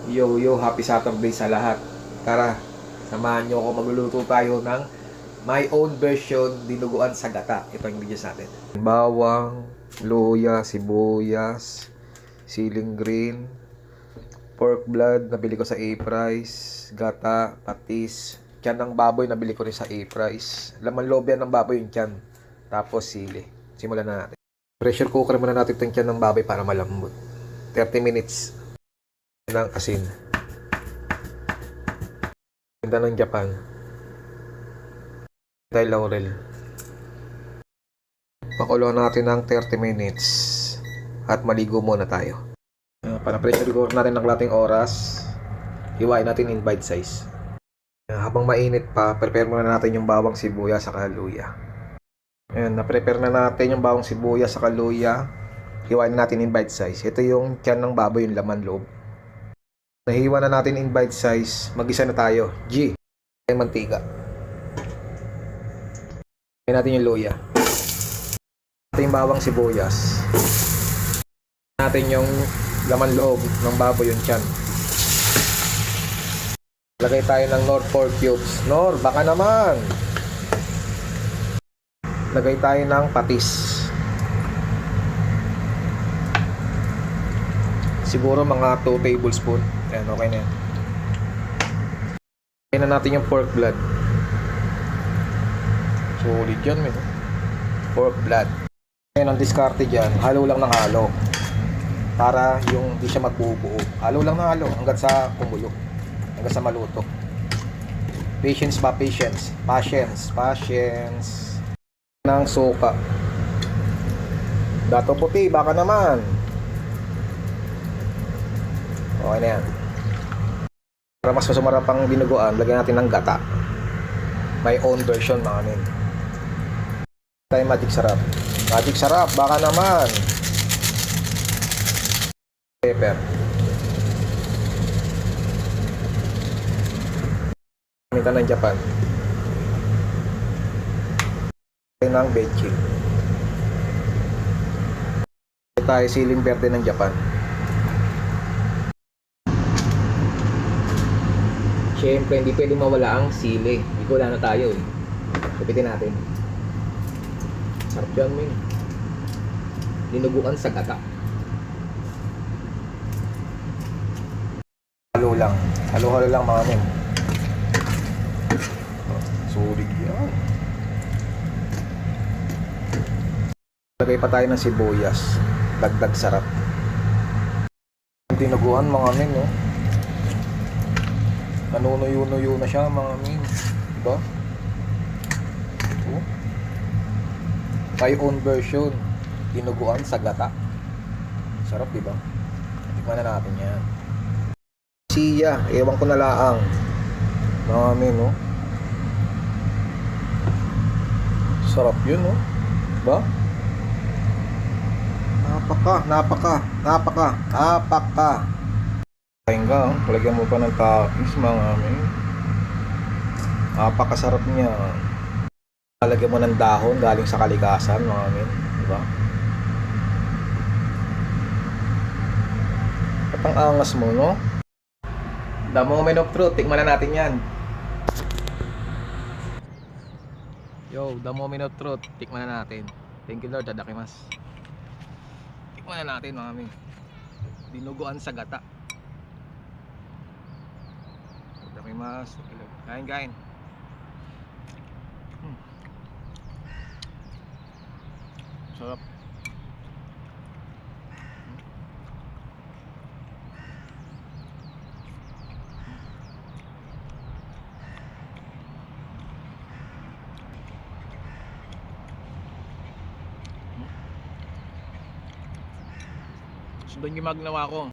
Yo yo, happy Saturday sa lahat. Tara, samahan nyo ako, magluluto tayo ng my own version dinuguan sa gata. Ito ang video sa atin. Bawang, luya, sibuyas, siling green, pork blood nabili ko sa A-Price, gata, patis, tiyan ng baboy nabili ko rin sa A-Price. Laman loob yan ng baboy yung tiyan. Tapos sili. Simulan na natin. Pressure cooker muna natin yung tiyan ng baboy para malambot. 30 minutes ng asin. Ganda ng Japan. Dahil laurel. Pakuluan natin ng 30 minutes. At maligo muna tayo. Para pressure cooker natin ng lating oras. Hiwain natin in bite size. Habang mainit pa, prepare muna natin yung bawang sibuyas sa luya. Ayan, na-prepare na natin yung bawang sibuyas sa luya. Hiwain natin in bite size. Ito yung tiyan ng baboy, yung laman loob. Nahiwa na natin in bite size. Mag-isa na tayo. G. Ay mantika. Hiwain natin yung luya. Ito yung bawang sibuyas. Natin yung laman loob ng baboy, yung tiyan. Lagay tayo ng Nor 4 cubes. Nor, baka naman. Lagay tayo ng patis. Siguro mga 2 tablespoon. Ayan, okay na yan. Lagyan na natin yung pork blood. Solid yan, man. Pork blood. Ayan ang diskarte dyan. Halo lang ng halo. Para yung di siya magbubuo. Halo lang ng halo hanggang sa kumulo. Hanggang sa maluto. Patience ba? Patience. Patience. Ng suka. Dato puti, baka naman. Okay na yan. Para mas sumarap ang dinuguan, lagyan natin ng gata. My own version, mga min. Tayo magic sarap. Magic sarap, baka naman. Pepper. Gamitan ng Japan. Ng bechin. Tayo siling verde ng Japan. Siyempre, hindi pwede mawala ang sili. Hindi ko wala na tayo eh. Kapitin natin. Sarap yan, min. Dinuguan sa gata. Halo lang. Halo-halo lang, mga min. Sulig yan. Lagay pa tayo ng sibuyas. Dagdag sarap. Dinuguan, mga min, no? Nanunuyo-nuyo na siya, mga min. Diba? Oh. My own version. Dinuguan sa gata. Sarap, diba? Tikman na natin yan. Siya, ewan ko na laang. Mga min, no? Sarap yun, no? Diba? Napaka. Kain ka, palagyan mo pa ng toppings, mga amin. Napakasarap niya. Palagyan mo ng dahon galing sa kalikasan, mga amin. Diba? At ang angas mo, no? The moment of truth, tikman na natin yan. Yo, the moment of truth, tikman na natin. Thank you Lord, tadakimasu. Tikman na natin, mga amin. Dinuguan sa gata. Tadakimasu. Kain. Sarap. Sundan yung magnawa ko.